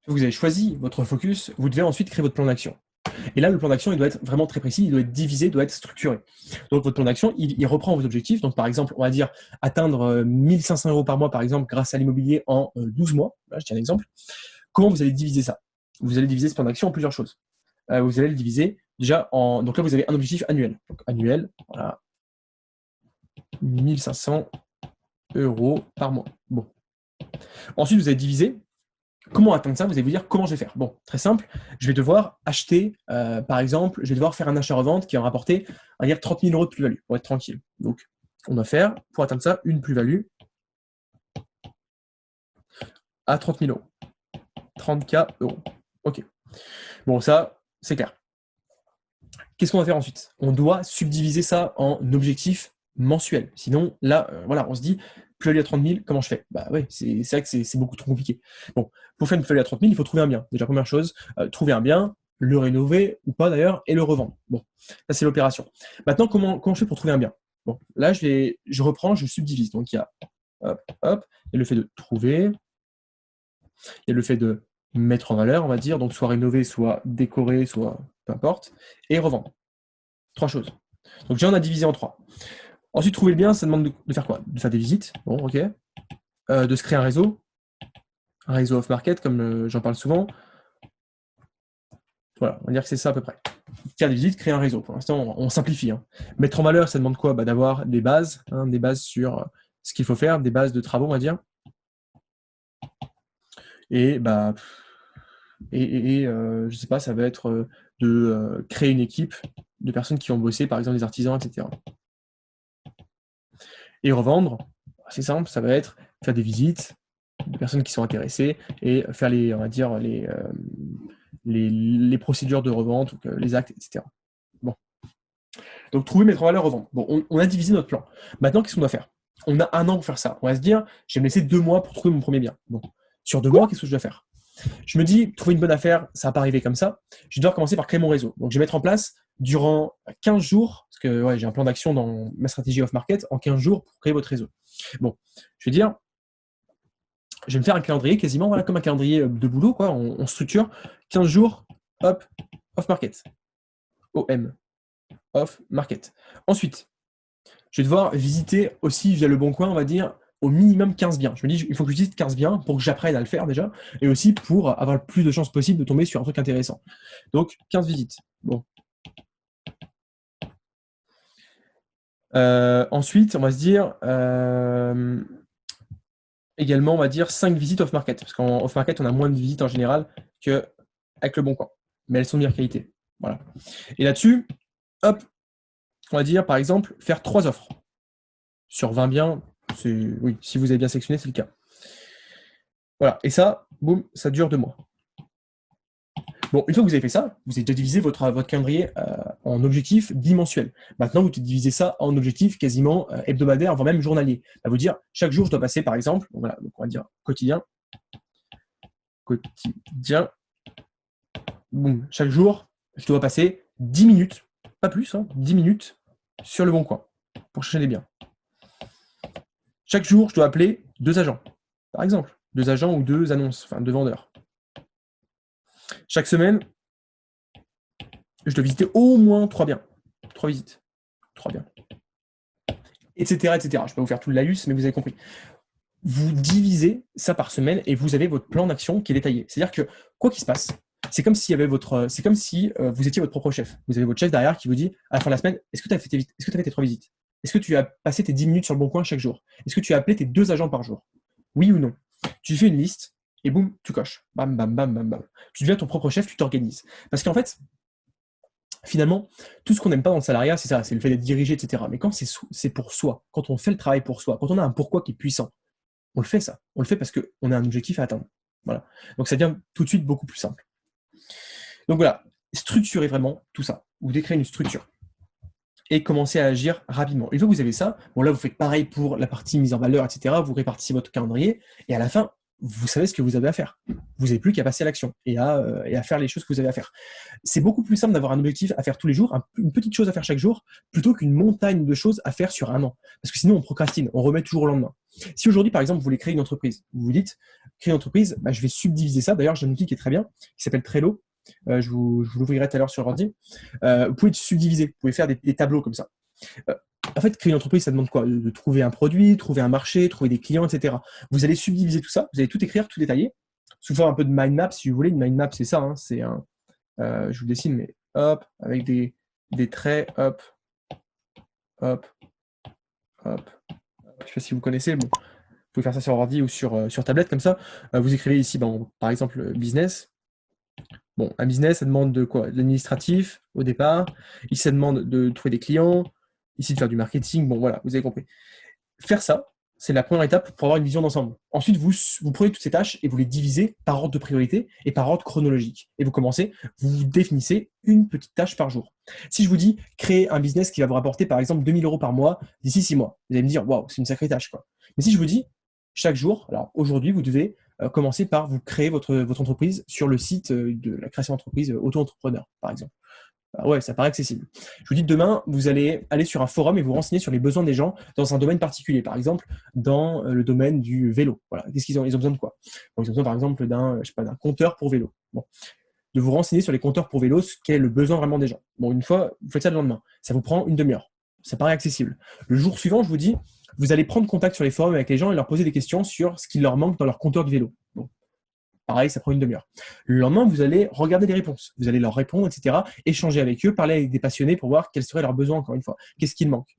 Vous avez choisi votre focus, vous devez ensuite créer votre plan d'action. Et là, le plan d'action, il doit être vraiment très précis, il doit être divisé, il doit être structuré. Donc, votre plan d'action, il reprend vos objectifs. Donc, par exemple, on va dire atteindre 1500 € par mois, par exemple, grâce à l'immobilier en 12 mois. Là, je tiens un exemple. Comment vous allez diviser ça? Vous allez diviser ce plan d'action en plusieurs choses. Vous allez le diviser déjà en... Donc là, vous avez un objectif annuel. Donc, annuel, voilà, 1500 € par mois. Bon. Ensuite, vous allez diviser. Comment atteindre ça? Vous allez vous dire comment je vais faire. Bon, très simple. Je vais devoir acheter, par exemple, je vais devoir faire un achat-revente qui va me rapporter, on va dire 30 000 € de plus-value pour être tranquille. Donc, on doit faire, pour atteindre ça, une plus-value à 30 000 €. 30K euros. OK. Bon, ça, c'est clair. Qu'est-ce qu'on va faire ensuite? On doit subdiviser ça en objectifs mensuels. Sinon, là, voilà, on se dit, plus-value à 30 000, comment je fais? Bah ouais, c'est vrai que c'est beaucoup trop compliqué. Bon, pour faire une plus-value à 30 000, il faut trouver un bien. Déjà, première chose, trouver un bien, le rénover ou pas d'ailleurs, et le revendre. Bon, ça c'est l'opération. Maintenant, comment je fais pour trouver un bien? Bon, là, je reprends, je subdivise. Donc, il y a, hop, hop, il y a le fait de trouver, il y a le fait de mettre en valeur, on va dire, donc soit rénover, soit décorer, soit peu importe, et revendre. 3 choses. Donc déjà, on a divisé en 3. Ensuite, trouver le bien, ça demande de faire quoi? De faire des visites, bon, ok. De se créer un réseau off-market, comme j'en parle souvent. Voilà, on va dire que c'est ça à peu près. Faire des visites, créer un réseau. Pour l'instant, on simplifie. Hein. Mettre en valeur, ça demande quoi? D'avoir des bases sur ce qu'il faut faire, des bases de travaux, on va dire. Et je sais pas, ça va être de créer une équipe de personnes qui vont bosser, par exemple des artisans, etc. Et revendre, c'est simple, ça va être faire des visites de personnes qui sont intéressées et faire on va dire, les procédures de revente, donc, les actes, etc. Bon. Donc trouver, mettre en valeur, revendre. Bon, on a divisé notre plan. Maintenant, qu'est-ce qu'on doit faire? On a 1 an pour faire ça. On va se dire, je vais me laisser 2 mois pour trouver mon premier bien. Bon. Sur 2 mois, qu'est-ce que je dois faire? Je me dis, trouver une bonne affaire, ça va pas arriver comme ça. Je dois commencer par créer mon réseau. Donc, je vais mettre en place durant 15 jours, parce que ouais, j'ai un plan d'action dans ma stratégie off-market, en 15 jours pour créer votre réseau. Bon, je vais dire, je vais me faire un calendrier quasiment voilà, comme un calendrier de boulot, quoi. On structure 15 jours, hop, off-market. OM, off-market. Ensuite, je vais devoir visiter aussi via le Bon Coin, on va dire, au minimum 15 biens. Je me dis, il faut que je visite 15 biens pour que j'apprenne à le faire déjà, et aussi pour avoir le plus de chances possible de tomber sur un truc intéressant. Donc, 15 visites. Bon. Ensuite, on va se dire, également, on va dire 5 visites off-market, parce qu'en off-market, on a moins de visites en général qu'avec le Bon Coin, mais elles sont de meilleure qualité. Voilà. Et là-dessus, hop, on va dire, par exemple, faire 3 offres. Sur 20 biens, oui, si vous avez bien sélectionné, c'est le cas. Voilà, et ça, boum, ça dure 2 mois. Bon, une fois que vous avez fait ça, vous avez déjà divisé votre calendrier en objectifs bimensuels. Maintenant, vous divisez ça en objectifs quasiment hebdomadaires, voire même journaliers. Ça veut dire, chaque jour, je dois passer, par exemple, donc voilà, donc on va dire quotidien, boum, chaque jour, je dois passer 10 minutes, pas plus, 10 minutes sur le Bon Coin pour chercher les biens. Chaque jour, je dois appeler 2 agents, par exemple, 2 agents ou 2 annonces, enfin 2 vendeurs. Chaque semaine, je dois visiter au moins 3 biens. 3 visites. 3 biens. Etc., etc. Je ne vais pas vous faire tout le laïus, mais vous avez compris. Vous divisez ça par semaine et vous avez votre plan d'action qui est détaillé. C'est-à-dire que, quoi qu'il se passe, c'est comme si vous étiez votre propre chef. Vous avez votre chef derrière qui vous dit, à la fin de la semaine, est-ce que tu as fait tes 3 visites? Est-ce que tu as passé tes 10 minutes sur le Bon Coin chaque jour? Est-ce que tu as appelé tes 2 agents par jour? Oui ou non? Tu fais une liste et boum, tu coches. Bam, bam, bam, bam, bam. Tu deviens ton propre chef, tu t'organises. Parce qu'en fait, finalement, tout ce qu'on n'aime pas dans le salariat, c'est ça, c'est le fait d'être dirigé, etc. Mais quand c'est pour soi, quand on fait le travail pour soi, quand on a un pourquoi qui est puissant, on le fait ça. On le fait parce qu'on a un objectif à atteindre. Voilà. Donc ça devient tout de suite beaucoup plus simple. Donc voilà, structurez vraiment tout ça. Vous décréez une structure et commencez à agir rapidement. Une fois que vous avez ça, bon là vous faites pareil pour la partie mise en valeur, etc. Vous répartissez votre calendrier et à la fin, vous savez ce que vous avez à faire. Vous n'avez plus qu'à passer à l'action et à faire les choses que vous avez à faire. C'est beaucoup plus simple d'avoir un objectif à faire tous les jours, une petite chose à faire chaque jour, plutôt qu'une montagne de choses à faire sur un an. Parce que sinon, on procrastine, on remet toujours au lendemain. Si aujourd'hui, par exemple, vous voulez créer une entreprise, vous vous dites, créer une entreprise, je vais subdiviser ça. D'ailleurs, j'ai un outil qui est très bien, qui s'appelle Trello. Je vous l'ouvrirai tout à l'heure sur l'ordi. Vous pouvez subdiviser, vous pouvez faire des tableaux comme ça. En fait, créer une entreprise, ça demande quoi? De trouver un produit, trouver un marché, trouver des clients, etc. Vous allez subdiviser tout ça, vous allez tout écrire, tout détailler, sous forme un peu de mind map, si vous voulez. Une mind map, c'est ça, hein, c'est un, je vous dessine, mais hop, avec des traits, hop, hop, hop. Je ne sais pas si vous connaissez, bon, vous pouvez faire ça sur ordi ou sur tablette, comme ça. Vous écrivez ici, par exemple, business. Bon, un business, ça demande de quoi? De l'administratif au départ. Ici, ça demande de trouver des clients. Ici, de faire du marketing. Bon, voilà, vous avez compris. Faire ça, c'est la première étape pour avoir une vision d'ensemble. Ensuite, vous prenez toutes ces tâches et vous les divisez par ordre de priorité et par ordre chronologique. Et vous définissez une petite tâche par jour. Si je vous dis créer un business qui va vous rapporter par exemple 2 000 € par mois d'ici 6 mois, vous allez me dire waouh, c'est une sacrée tâche, quoi. Mais si je vous dis chaque jour, alors aujourd'hui, vous devez commencer par vous créer votre entreprise sur le site de la création d'entreprise auto-entrepreneur, par exemple. Ouais, ça paraît accessible. Je vous dis, demain, vous allez aller sur un forum et vous renseigner sur les besoins des gens dans un domaine particulier. Par exemple, dans le domaine du vélo. Voilà. Qu'est-ce qu'ils ont? Ils ont besoin de quoi? Bon, ils ont besoin, par exemple, d'un compteur pour vélo. Bon. De vous renseigner sur les compteurs pour vélo, ce qu'est le besoin vraiment des gens. Bon, une fois, vous faites ça le lendemain. Ça vous prend une demi-heure. Ça paraît accessible. Le jour suivant, je vous dis, vous allez prendre contact sur les forums avec les gens et leur poser des questions sur ce qu'il leur manque dans leur compteur de vélo. Bon. Pareil, ça prend une demi-heure. Le lendemain, vous allez regarder les réponses. Vous allez leur répondre, etc. Échanger avec eux, parler avec des passionnés pour voir quels seraient leurs besoins, encore une fois. Qu'est-ce qu'il manque?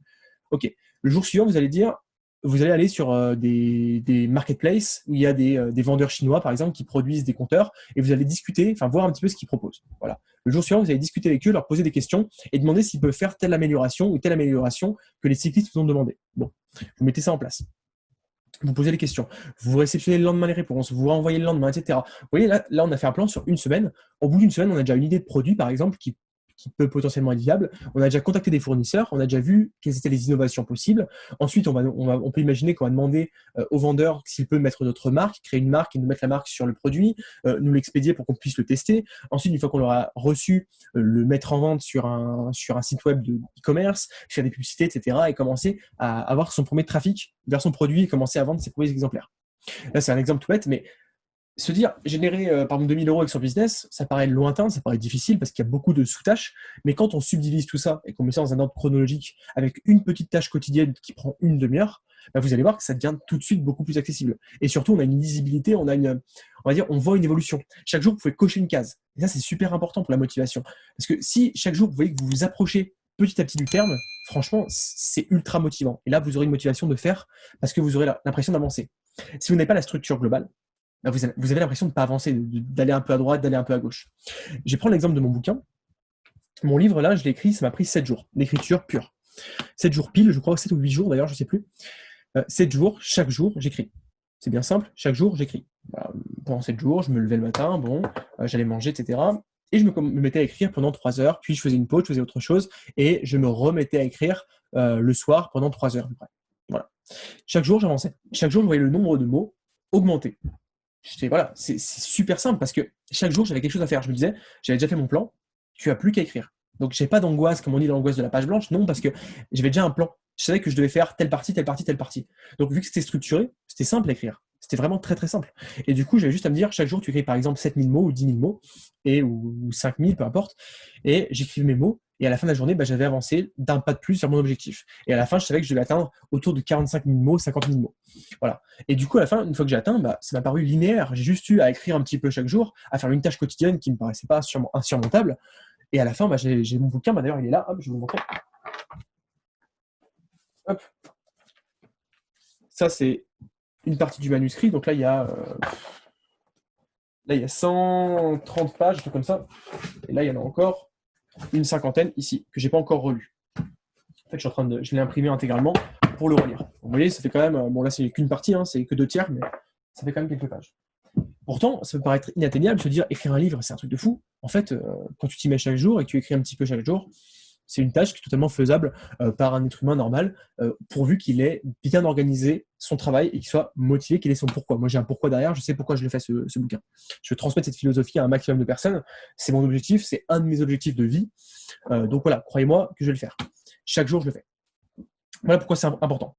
Ok. Le jour suivant, vous allez aller sur des marketplaces où il y a des vendeurs chinois, par exemple, qui produisent des compteurs et vous allez discuter, voir un petit peu ce qu'ils proposent. Voilà. Le jour suivant, vous allez discuter avec eux, leur poser des questions et demander s'ils peuvent faire telle amélioration ou telle amélioration que les cyclistes vous ont demandé. Bon, vous mettez ça en place. Vous posez les questions, vous réceptionnez le lendemain les réponses, vous renvoyez le lendemain, etc. Vous voyez, là, on a fait un plan sur une semaine. Au bout d'une semaine, on a déjà une idée de produit, par exemple, qui peut potentiellement être viable. On a déjà contacté des fournisseurs, on a déjà vu quelles étaient les innovations possibles. Ensuite, on peut imaginer qu'on va demander au vendeur s'il peut mettre notre marque, créer une marque et nous mettre la marque sur le produit, nous l'expédier pour qu'on puisse le tester. Ensuite, une fois qu'on l'aura reçu, le mettre en vente sur un site web de e-commerce, faire des publicités, etc. et commencer à avoir son premier trafic vers son produit et commencer à vendre ses premiers exemplaires. Là, c'est un exemple tout bête, mais se dire générer par exemple 2 000 € avec son business, ça paraît lointain, ça paraît difficile parce qu'il y a beaucoup de sous-tâches, mais quand on subdivise tout ça et qu'on met ça dans un ordre chronologique avec une petite tâche quotidienne qui prend une demi-heure, vous allez voir que ça devient tout de suite beaucoup plus accessible. Et surtout, on a une lisibilité, on voit une évolution. Chaque jour, vous pouvez cocher une case. Et ça, c'est super important pour la motivation. Parce que si chaque jour, vous voyez que vous vous approchez petit à petit du terme, franchement, c'est ultra motivant. Et là, vous aurez une motivation de faire parce que vous aurez l'impression d'avancer. Si vous n'avez pas la structure globale, vous avez l'impression de ne pas avancer, d'aller un peu à droite, d'aller un peu à gauche. Je vais prendre l'exemple de mon bouquin. Mon livre, là, je l'ai écrit, ça m'a pris 7 jours d'écriture pure. 7 jours pile, je crois, 7 ou 8 jours d'ailleurs, je ne sais plus. 7 jours, chaque jour, j'écris. C'est bien simple, chaque jour, j'écris. Pendant 7 jours, je me levais le matin, j'allais manger, etc. Et je me mettais à écrire pendant 3 heures, puis je faisais une pause, je faisais autre chose, et je me remettais à écrire le soir pendant 3 heures à peu près. Voilà. Chaque jour, j'avançais. Chaque jour, je voyais le nombre de mots augmenter. C'est super simple parce que chaque jour, j'avais quelque chose à faire. Je me disais, j'avais déjà fait mon plan, tu n'as plus qu'à écrire. Donc, je n'ai pas d'angoisse, comme on dit, l'angoisse de la page blanche. Non, parce que j'avais déjà un plan. Je savais que je devais faire telle partie, telle partie, telle partie. Donc, vu que c'était structuré, c'était simple à écrire. C'était vraiment très, très simple. Et du coup, j'avais juste à me dire, chaque jour, tu écris par exemple 7 000 mots ou 10 000 mots, ou 5 000, peu importe. Et j'écrivais mes mots. Et à la fin de la journée, j'avais avancé d'un pas de plus vers mon objectif. Et à la fin, je savais que je devais atteindre autour de 45 000 mots, 50 000 mots. Voilà. Et du coup, à la fin, une fois que j'ai atteint, ça m'a paru linéaire. J'ai juste eu à écrire un petit peu chaque jour, à faire une tâche quotidienne qui ne me paraissait pas insurmontable. Et à la fin, j'ai mon bouquin. D'ailleurs, il est là. Hop, je vais vous montrer. Hop. Ça, c'est une partie du manuscrit. Donc là, il y a 130 pages, tout comme ça. Et là, il y en a encore une cinquantaine ici, que je n'ai pas encore relu. En fait, je l'ai imprimé intégralement pour le relire. Vous voyez, ça fait quand même, là, c'est qu'une partie, hein, c'est que 2 tiers, mais ça fait quand même quelques pages. Pourtant, ça peut paraître inatteignable de se dire, écrire un livre, c'est un truc de fou. En fait, quand tu t'y mets chaque jour et que tu écris un petit peu chaque jour, C'est une tâche qui est totalement faisable par un être humain normal, pourvu qu'il ait bien organisé son travail et qu'il soit motivé, qu'il ait son pourquoi. Moi, j'ai un pourquoi derrière, je sais pourquoi je l'ai fait ce bouquin. Je veux transmettre cette philosophie à un maximum de personnes. C'est mon objectif, c'est un de mes objectifs de vie. Donc voilà, croyez-moi que je vais le faire. Chaque jour, je le fais. Voilà pourquoi c'est important.